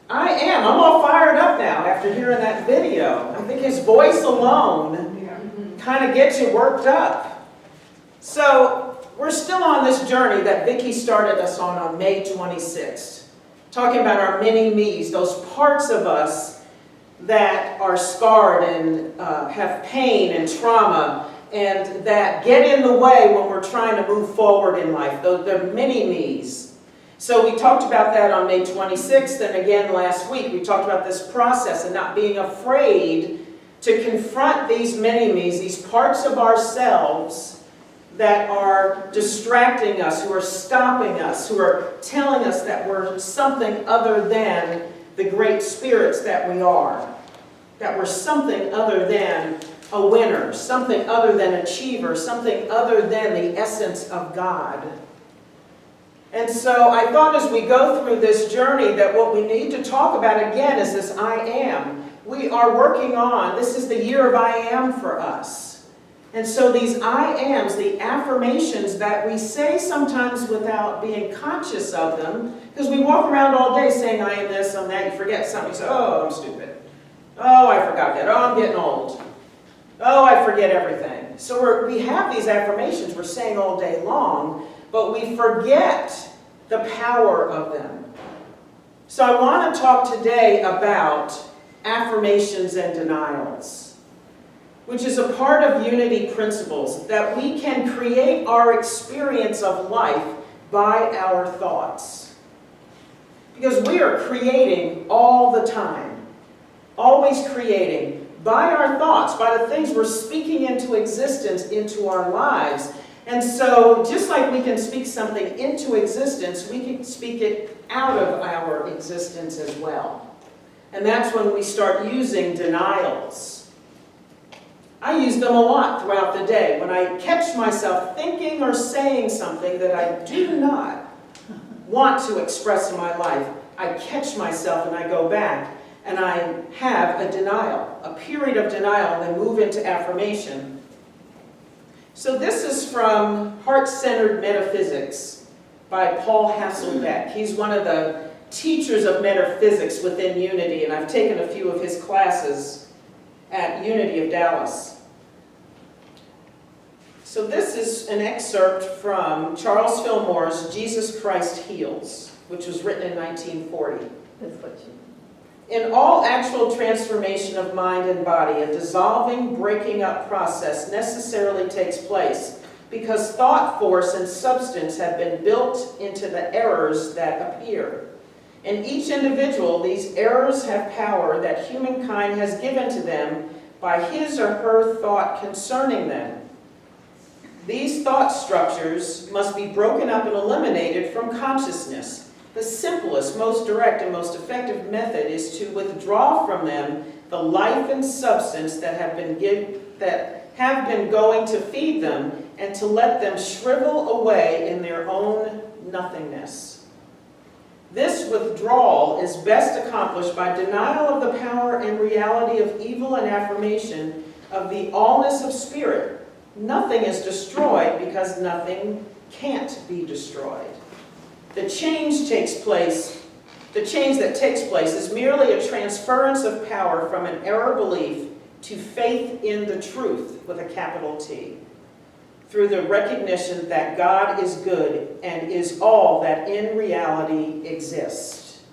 I am. I'm all fired up now after hearing that video. I think his voice alone kind of gets you worked up. So we're still on this journey that Vicki started us on May 26th, talking about our mini-me's, those parts of us that are scarred and have pain and trauma and that get in the way when we're trying to move forward in life. They're mini-me's. So we talked about that on May 26th, and again last week we talked about this process and not being afraid to confront these mini-me's, these parts of ourselves that are distracting us, who are stopping us, who are telling us that we're something other than the great spirits that we are, that we're something other than a winner, something other than achiever, something other than the essence of God. And so I thought as we go through this journey that what we need to talk about again is this I am. We are working on, this is the year of I am for us. And so these I ams, the affirmations that we say sometimes without being conscious of them, because we walk around all day saying I am this, I'm that, you forget something, you say, oh, I'm stupid. Oh, I forgot that. Oh, I'm getting old. Oh, I forget everything. So we have these affirmations we're saying all day long, but we forget the power of them. So I want to talk today about affirmations and denials, which is a part of unity principles, that we can create our experience of life by our thoughts. Because we are creating all the time, always creating by our thoughts, by the things we're speaking into existence, into our lives. And so, just like we can speak something into existence, we can speak it out of our existence as well. And that's when we start using denials. I use them a lot throughout the day. When I catch myself thinking or saying something that I do not want to express in my life, I catch myself and I go back and I have a denial, a period of denial, and then move into affirmation. So this is from Heart-Centered Metaphysics by Paul Hasselbeck. He's one of the teachers of metaphysics within Unity, and I've taken a few of his classes at Unity of Dallas. So this is an excerpt from Charles Fillmore's Jesus Christ Heals, which was written in 1940. That's what you... In all actual transformation of mind and body, a dissolving, breaking up process necessarily takes place because thought force and substance have been built into the errors that appear. In each individual, these errors have power that humankind has given to them by his or her thought concerning them. These thought structures must be broken up and eliminated from consciousness. The simplest, most direct, and most effective method is to withdraw from them the life and substance that have been going to feed them, and to let them shrivel away in their own nothingness. This withdrawal is best accomplished by denial of the power and reality of evil and affirmation of the allness of spirit. Nothing is destroyed because nothing can't be destroyed. The change that takes place is merely a transference of power from an error belief to faith in the truth, with a capital T, through the recognition that God is good and is all that in reality exists.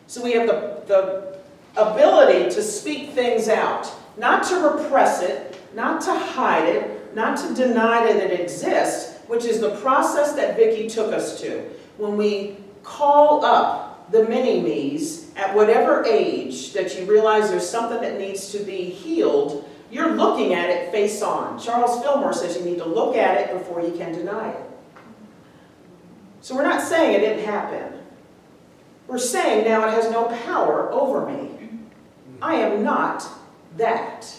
So we have the ability to speak things out, not to repress it, not to hide it, not to deny that it exists, which is the process that Vicki took us to. When we call up the mini-me's at whatever age that you realize there's something that needs to be healed, you're looking at it face on. Charles Fillmore says you need to look at it before you can deny it. So we're not saying it didn't happen. We're saying now it has no power over me. I am not that.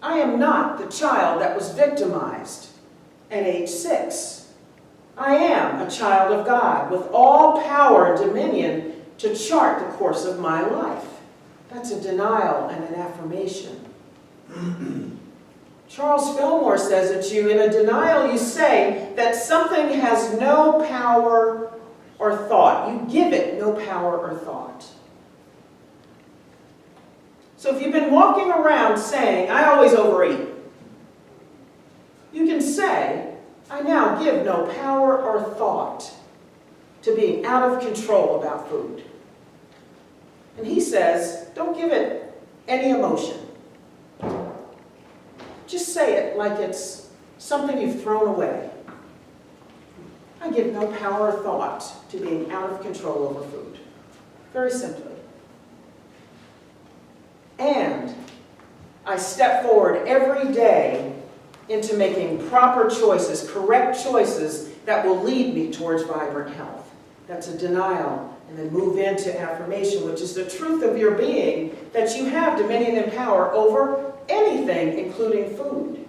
I am not the child that was victimized at age 6. I am a child of God with all power and dominion to chart the course of my life. That's a denial and an affirmation. Charles Fillmore says that in a denial you say that something has no power or thought. You give it no power or thought. So if you've been walking around saying, I always overeat, you can say, I now give no power or thought to being out of control about food. And he says, don't give it any emotion. Just say it like it's something you've thrown away. I give no power or thought to being out of control over food. Very simply. And I step forward every day into making proper choices, correct choices that will lead me towards vibrant health. That's a denial. And then move into affirmation, which is the truth of your being, that you have dominion and power over anything, including food.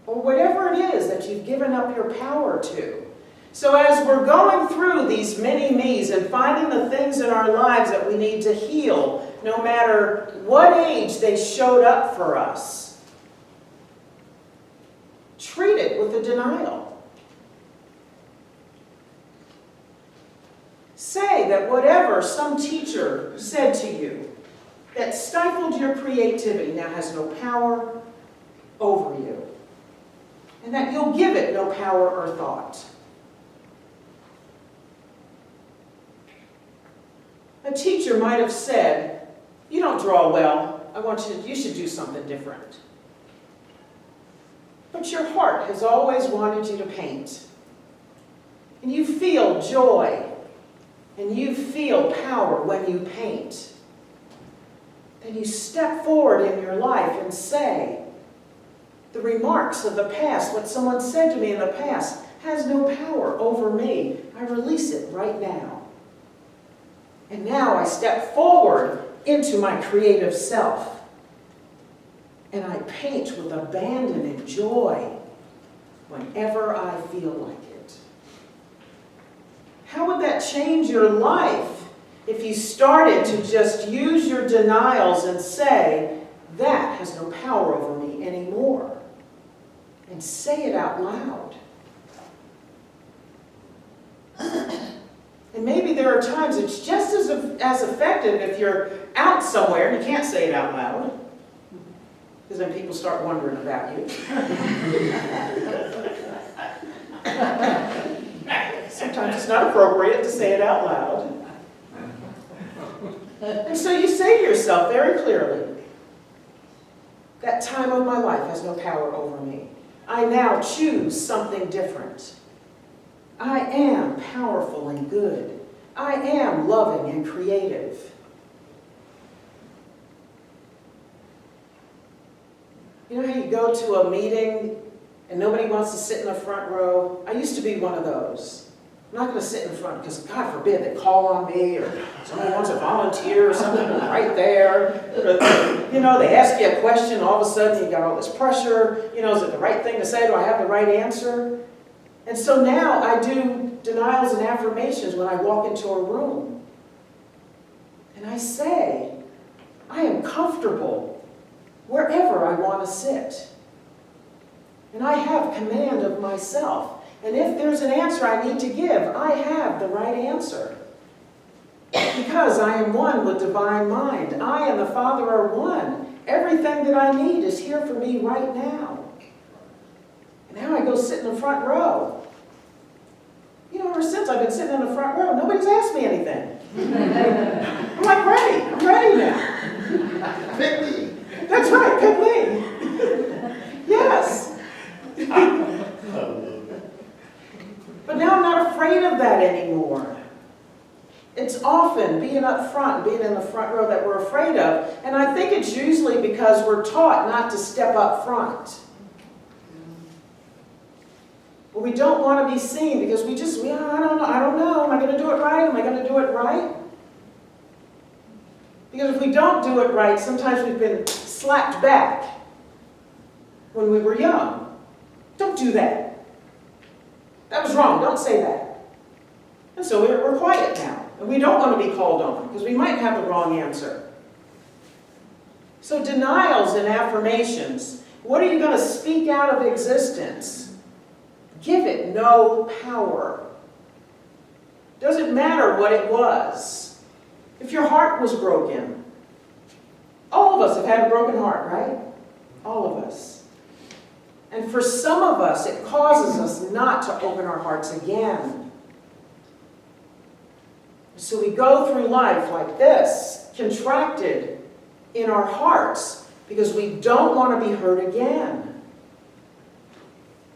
Or whatever it is that you've given up your power to. So as we're going through these mini me's and finding the things in our lives that we need to heal, no matter what age they showed up for us, treat it with a denial. Say that whatever some teacher said to you that stifled your creativity now has no power over you. And that you'll give it no power or thought. A teacher might have said, you don't draw well, you should do something different. But your heart has always wanted you to paint. And you feel joy. And you feel power when you paint. Then you step forward in your life and say, the remarks of the past, what someone said to me in the past, has no power over me. I release it right now. And now I step forward into my creative self. And I paint with abandon and joy whenever I feel like it. How would that change your life if you started to just use your denials and say, that has no power over me anymore? And say it out loud. And maybe there are times it's just as effective if you're out somewhere and you can't say it out loud. Because then people start wondering about you. Sometimes it's not appropriate to say it out loud. And so you say to yourself very clearly, that time of my life has no power over me. I now choose something different. I am powerful and good. I am loving and creative. You know how you go to a meeting and nobody wants to sit in the front row? I used to be one of those. I'm not going to sit in front because, God forbid, they call on me or somebody wants to volunteer or something right there. You know, they ask you a question, all of a sudden you got all this pressure. You know, is it the right thing to say? Do I have the right answer? And so now I do denials and affirmations when I walk into a room. And I say, I am comfortable wherever I want to sit. And I have command of myself. And if there's an answer I need to give, I have the right answer. Because I am one with divine mind. I and the Father are one. Everything that I need is here for me right now. And now I go sit in the front row. You know, ever since I've been sitting in the front row, nobody's asked me anything. I'm like, ready. I'm ready now. Pick me. That's right, pick me. Yes. But now I'm not afraid of that anymore. It's often being up front, being in the front row that we're afraid of. And I think it's usually because we're taught not to step up front. But we don't want to be seen because I don't know. Am I going to do it right? Am I going to do it right? Because if we don't do it right, sometimes we've been slapped back when we were young. Don't do that. That was wrong. Don't say that. And so we're quiet now. And we don't want to be called on because we might have the wrong answer. So denials and affirmations. What are you going to speak out of existence? Give it no power. Doesn't matter what it was. If your heart was broken, all of us have had a broken heart, right? All of us. And for some of us, it causes us not to open our hearts again. So we go through life like this, contracted in our hearts, because we don't want to be hurt again.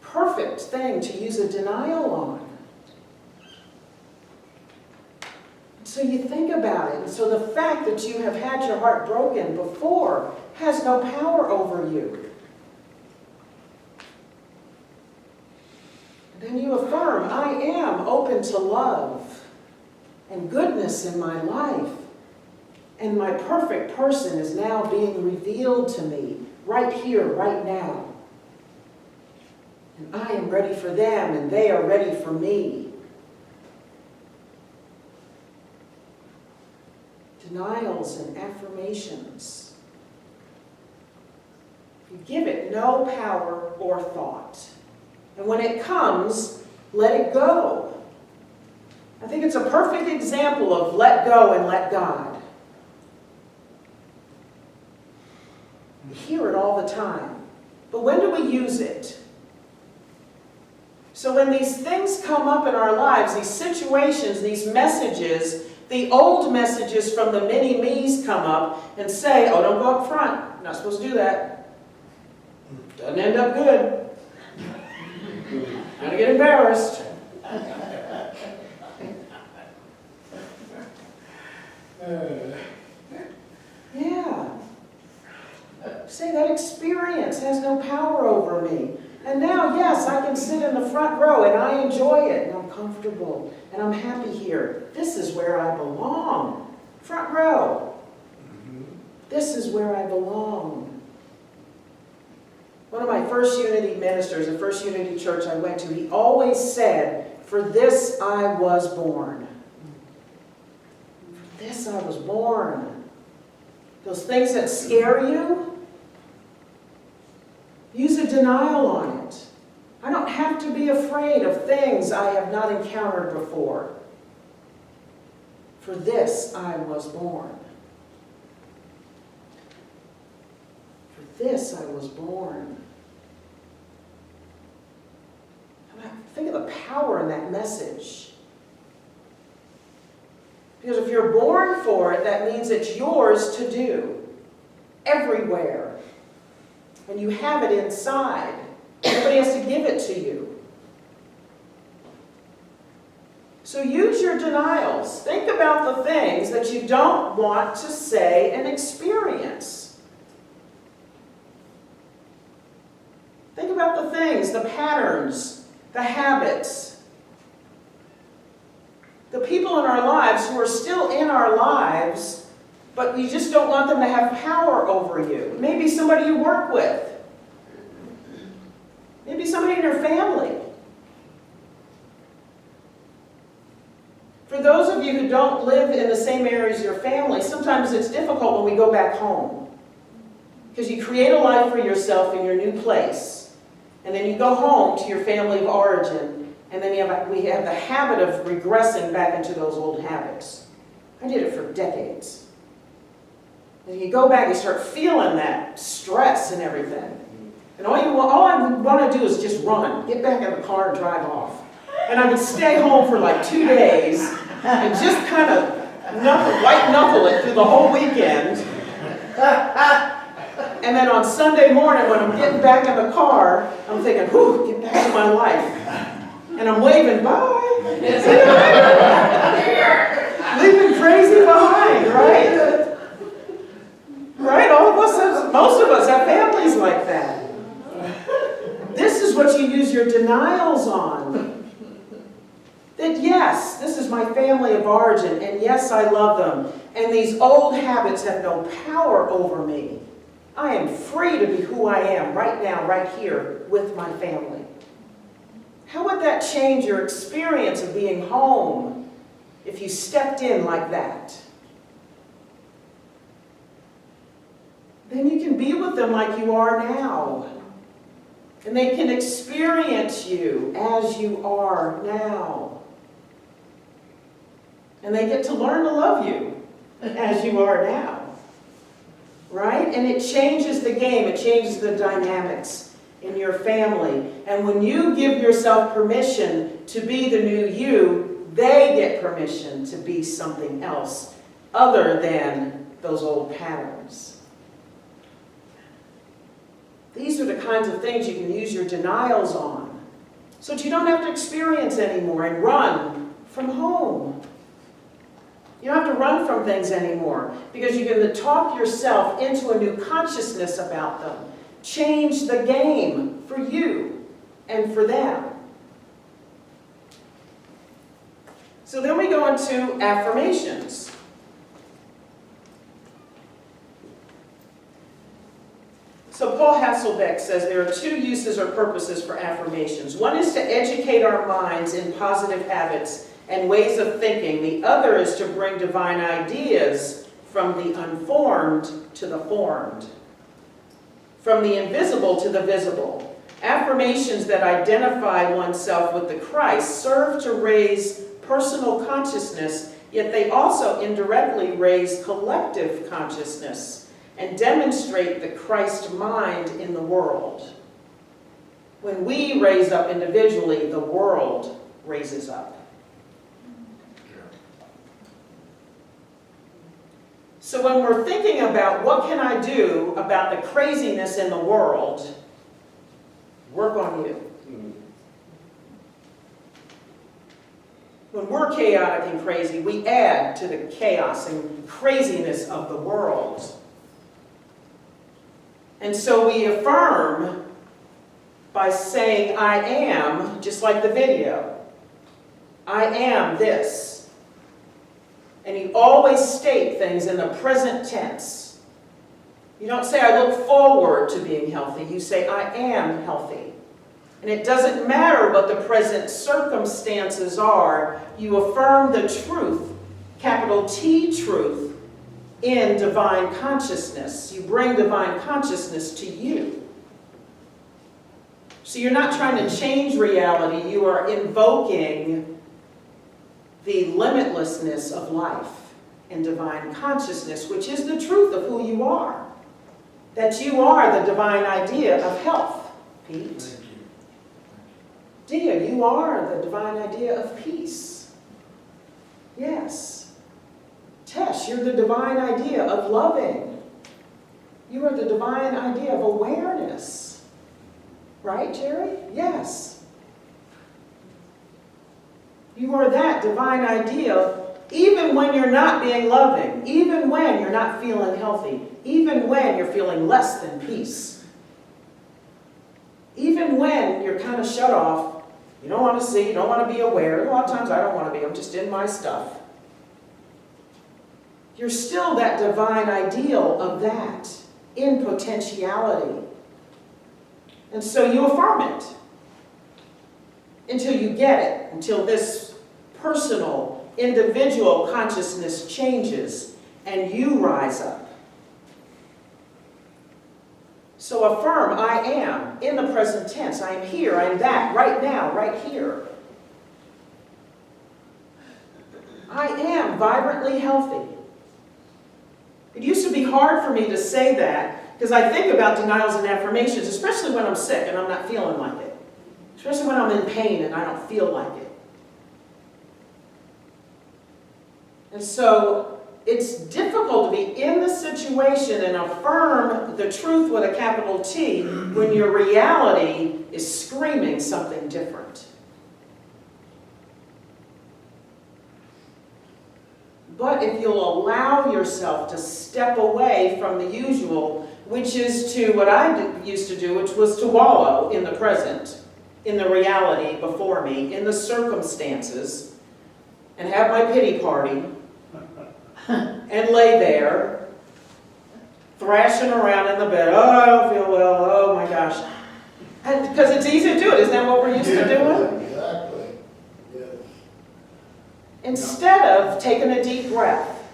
Perfect thing to use a denial on. So you think about it. And so the fact that you have had your heart broken before has no power over you. And then you affirm, I am open to love and goodness in my life. And my perfect person is now being revealed to me right here, right now. And I am ready for them, and they are ready for me. Denials and affirmations. You give it no power or thought. And when it comes, let it go. I think it's a perfect example of let go and let God. We hear it all the time. But when do we use it? So when these things come up in our lives, these situations, these messages, the old messages from the mini-me's come up and say, oh, don't go up front. You're not supposed to do that. Doesn't end up good. Gonna get embarrassed. Yeah. Say that experience has no power over me. And now, yes, I can sit in the front row and I enjoy it and I'm comfortable and I'm happy here. This is where I belong. Front row. This is where I belong. One of my first Unity ministers, the first Unity church I went to, he always said, for this I was born. For this I was born. Those things that scare you, use a denial on it. I don't have to be afraid of things I have not encountered before. For this I was born. For this I was born. Think of the power in that message. Because if you're born for it, that means it's yours to do. Everywhere. And you have it inside. Nobody has to give it to you. So use your denials. Think about the things that you don't want to say and experience. Think about the things, the patterns, the habits, the people in our lives who are still in our lives, but you just don't want them to have power over you. Maybe somebody you work with. Maybe somebody in your family. For those of you who don't live in the same area as your family, sometimes it's difficult when we go back home. Because you create a life for yourself in your new place. And then you go home to your family of origin, and then we have the habit of regressing back into those old habits. I did it for decades. And you go back, you start feeling that stress and everything. And all I want to do is just run, get back in the car and drive off. And I would stay home for like 2 days and just kind of white knuckle it through the whole weekend. And then on Sunday morning, when I'm getting back in the car, I'm thinking, whew, get back to my life. And I'm waving, bye. Leaving crazy behind, right? Right? All of us, most of us have families like that. This is what you use your denials on. That yes, this is my family of origin, and yes, I love them. And these old habits have no power over me. I am free to be who I am right now, right here, with my family. How would that change your experience of being home if you stepped in like that? Then you can be with them like you are now. And they can experience you as you are now. And they get to learn to love you. as you are now. Right? And it changes the game. It changes the dynamics in your family. And when you give yourself permission to be the new you, they get permission to be something else other than those old patterns. These are the kinds of things you can use your denials on, so that you don't have to experience anymore and run from home. You don't have to run from things anymore, because you can talk yourself into a new consciousness about them. Change the game for you and for them. So then we go into affirmations. So Paul Hasselbeck says there are two uses or purposes for affirmations. One is to educate our minds in positive habits and ways of thinking. The other is to bring divine ideas from the unformed to the formed, from the invisible to the visible. Affirmations that identify oneself with the Christ serve to raise personal consciousness, yet they also indirectly raise collective consciousness and demonstrate the Christ mind in the world. When we raise up individually, the world raises up. So when we're thinking about what can I do about the craziness in the world, work on you. When we're chaotic and crazy, we add to the chaos and craziness of the world. And so we affirm by saying, I am, just like the video. I am this. And you always state things in the present tense. You don't say, I look forward to being healthy. You say, I am healthy. And it doesn't matter what the present circumstances are. You affirm the truth, capital T truth, in divine consciousness. You bring divine consciousness to you. So you're not trying to change reality. You are invoking the limitlessness of life and divine consciousness, which is the truth of who you are. That you are the divine idea of health, Pete. Dia, you are the divine idea of peace. Yes. Tess, you're the divine idea of loving. You are the divine idea of awareness. Right, Jerry? Yes. You are that divine idea even when you're not being loving, even when you're not feeling healthy, even when you're feeling less than peace. Even when you're kind of shut off, you don't want to see, you don't want to be aware. A lot of times I don't want to be, I'm just in my stuff. You're still that divine ideal of that in potentiality. And so you affirm it until you get it, until this personal, individual consciousness changes and you rise up. So affirm, I am, in the present tense. I am here, I am that, right now, right here. I am vibrantly healthy. It used to be hard for me to say that because I think about denials and affirmations, especially when I'm sick and I'm not feeling like it. Especially when I'm in pain and I don't feel like it. And so it's difficult to be in the situation and affirm the truth with a capital T when your reality is screaming something different. But if you'll allow yourself to step away from the usual, which is to what I used to do, which was to wallow in the present, in the reality before me, in the circumstances, and have my pity party, and lay there, thrashing around in the bed, oh, I don't feel well, oh my gosh. Because it's easy to do it, isn't that what we're used to doing? Exactly. Yes. Instead of taking a deep breath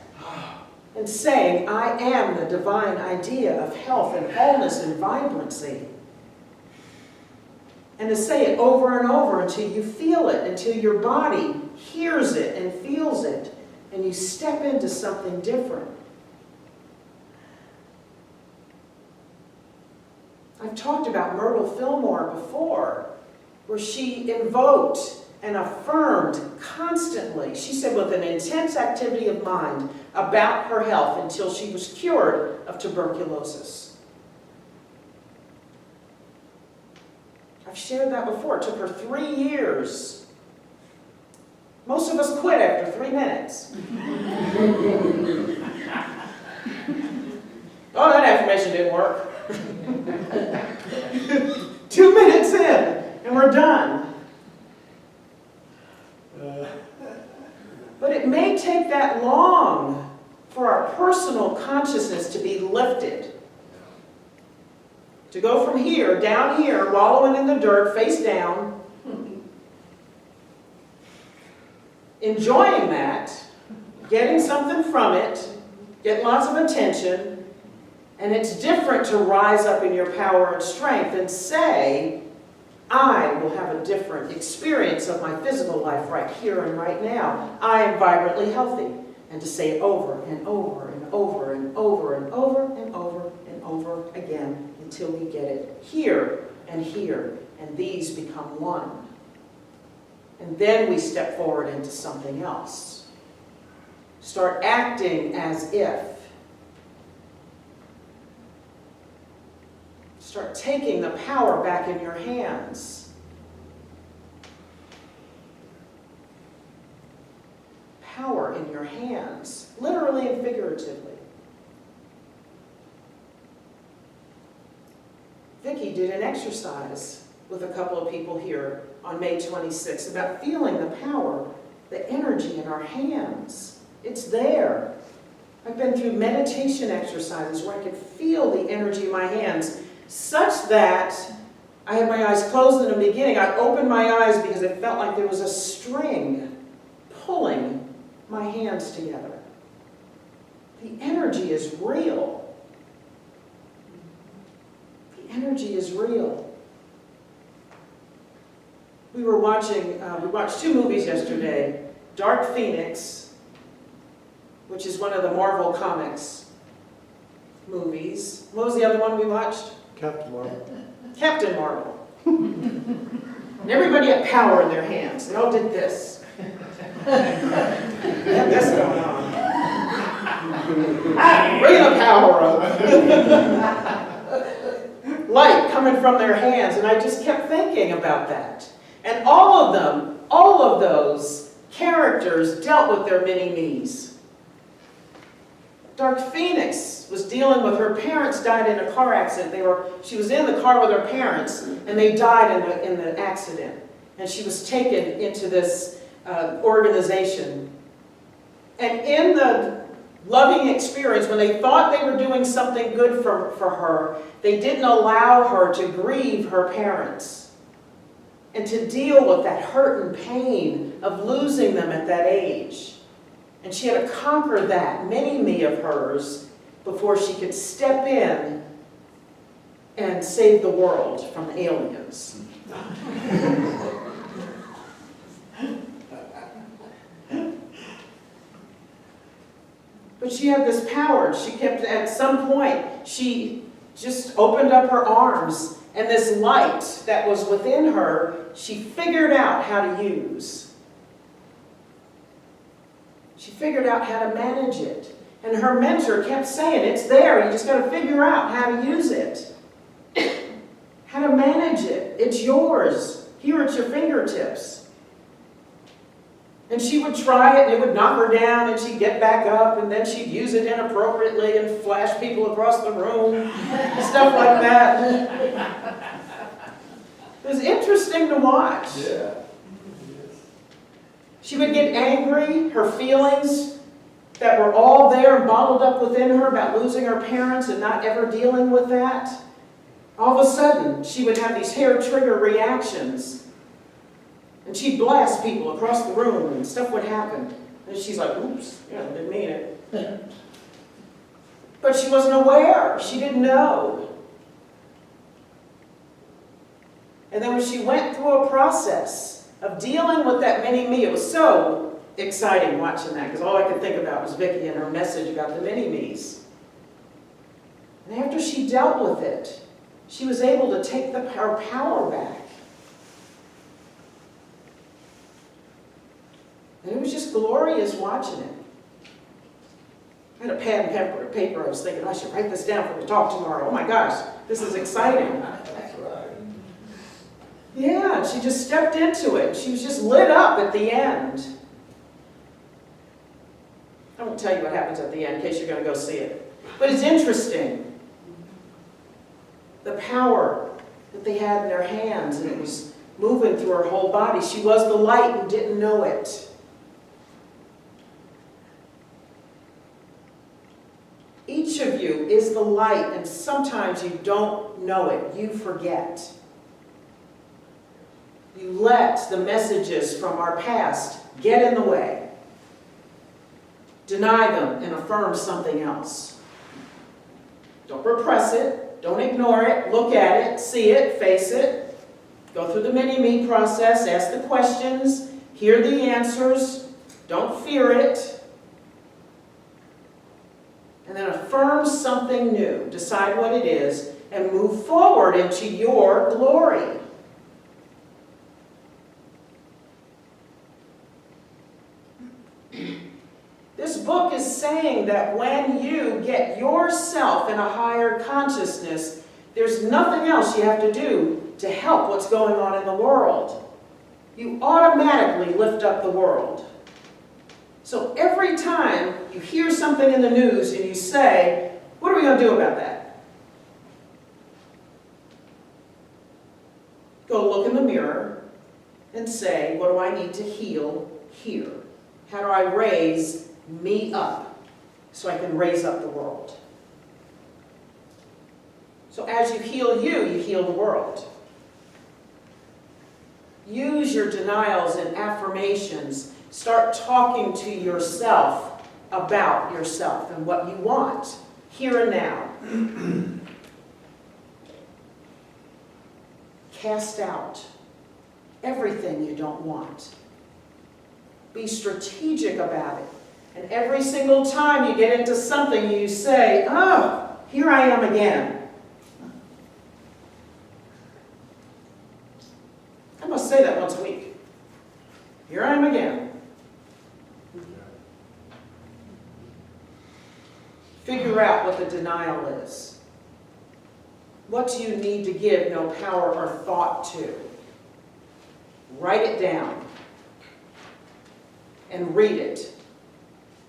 and saying, I am the divine idea of health and wholeness and vibrancy. And to say it over and over until you feel it, until your body hears it and feels it, and you step into something different. I've talked about Myrtle Fillmore before, where she invoked and affirmed constantly. She said with an intense activity of mind about her health until she was cured of tuberculosis. I've shared that before. It took her 3 years. Most of us quit after 3 minutes. Oh, that affirmation didn't work. 2 minutes in, and we're done. But it may take that long for our personal consciousness to be lifted. To go from here, down here, wallowing in the dirt, face down, enjoying that, getting something from it, getting lots of attention, and it's different to rise up in your power and strength and say, I will have a different experience of my physical life right here and right now. I am vibrantly healthy. And to say it over and over and over and over and over and over and over again until we get it here and here, and these become one. And then we step forward into something else. Start acting as if. Start taking the power back in your hands. Power in your hands, literally and figuratively. Vicki did an exercise with a couple of people here on May 26th about feeling the power, the energy in our hands. It's there. I've been through meditation exercises where I could feel the energy in my hands, such that I had my eyes closed in the beginning. I opened my eyes because it felt like there was a string pulling my hands together. The energy is real. The energy is real. We watched 2 movies yesterday. Dark Phoenix, which is one of the Marvel Comics movies. What was the other one we watched? Captain Marvel. Captain Marvel. And everybody had power in their hands. They all did this. They had this going on. Bring the power up. Light coming from their hands. And I just kept thinking about that. And all of those characters dealt with their mini-me's. Dark Phoenix was dealing with her parents died in a car accident. She was in the car with her parents, and they died in the accident. And she was taken into this organization. And in the loving experience, when they thought they were doing something good for her, they didn't allow her to grieve her parents and to deal with that hurt and pain of losing them at that age. And she had to conquer that mini-me of hers before she could step in and save the world from aliens. But she had this power. She kept, at some point, she just opened up her arms, and this light that was within her, she figured out how to use. She figured out how to manage it. And her mentor kept saying, it's there, you just got to figure out how to use it. How to manage it. It's yours. Here at your fingertips. And she would try it, and it would knock her down, and she'd get back up, and then she'd use it inappropriately and flash people across the room, stuff like that. It was interesting to watch. Yeah. She would get angry, her feelings that were all there bottled up within her about losing her parents and not ever dealing with that. All of a sudden, she would have these hair trigger reactions. And she'd blast people across the room and stuff would happen. And she's like, oops, didn't mean it. But she wasn't aware. She didn't know. And then when she went through a process of dealing with that mini-me, it was so exciting watching that, because all I could think about was Vicki and her message about the mini-me's. And after she dealt with it, she was able to take her power back. And it was just glorious watching it. I had a pad and paper. I was thinking, I should write this down for the talk tomorrow. Oh my gosh, this is exciting. That's right. Yeah, she just stepped into it. She was just lit up at the end. I won't tell you what happens at the end in case you're going to go see it. But it's interesting. The power that they had in their hands, and it was moving through her whole body. She was the light and didn't know it. Each of you is the light, and sometimes you don't know it. You forget. You let the messages from our past get in the way. Deny them and affirm something else. Don't repress it. Don't ignore it. Look at it. See it. Face it. Go through the mini-me process. Ask the questions. Hear the answers. Don't fear it. And then affirm something new. Decide what it is and move forward into your glory. This book is saying that when you get yourself in a higher consciousness, there's nothing else you have to do to help what's going on in the world. You automatically lift up the world. So every time you hear something in the news and you say, what are we going to do about that? Go look in the mirror and say, what do I need to heal here? How do I raise me up so I can raise up the world? So as you heal you, you heal the world. Use your denials and affirmations. Start talking to yourself about yourself and what you want, here and now. Cast out everything you don't want. Be strategic about it. And every single time you get into something, you say, oh, here I am again. I must say that once a week. Here I am again. Figure out what the denial is. What do you need to give no power or thought to? Write it down and read it,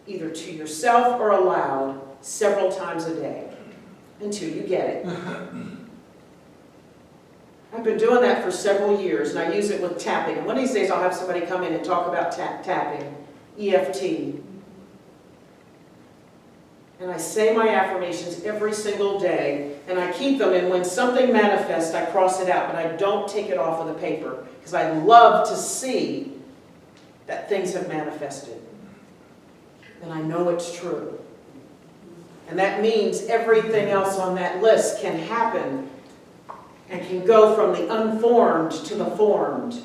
either to yourself or aloud, several times a day, until you get it. I've been doing that for several years, and I use it with tapping. And one of these days I'll have somebody come in and talk about tapping, EFT. And I say my affirmations every single day, and I keep them, and when something manifests, I cross it out, but I don't take it off of the paper, because I love to see that things have manifested. And I know it's true. And that means everything else on that list can happen and can go from the unformed to the formed.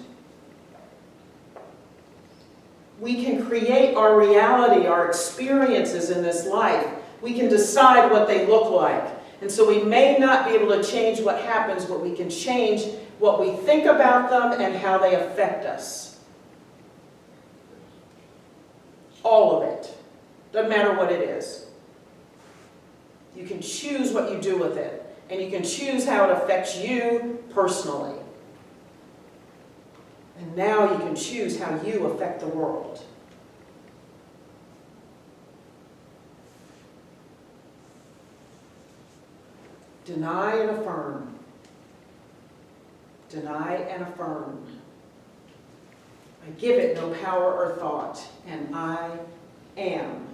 We can create our reality, our experiences in this life. We can decide what they look like. And so we may not be able to change what happens, but we can change what we think about them and how they affect us. All of it. Doesn't matter what it is. You can choose what you do with it. And you can choose how it affects you personally. And now you can choose how you affect the world. Deny and affirm. Deny and affirm. I give it no power or thought, and I am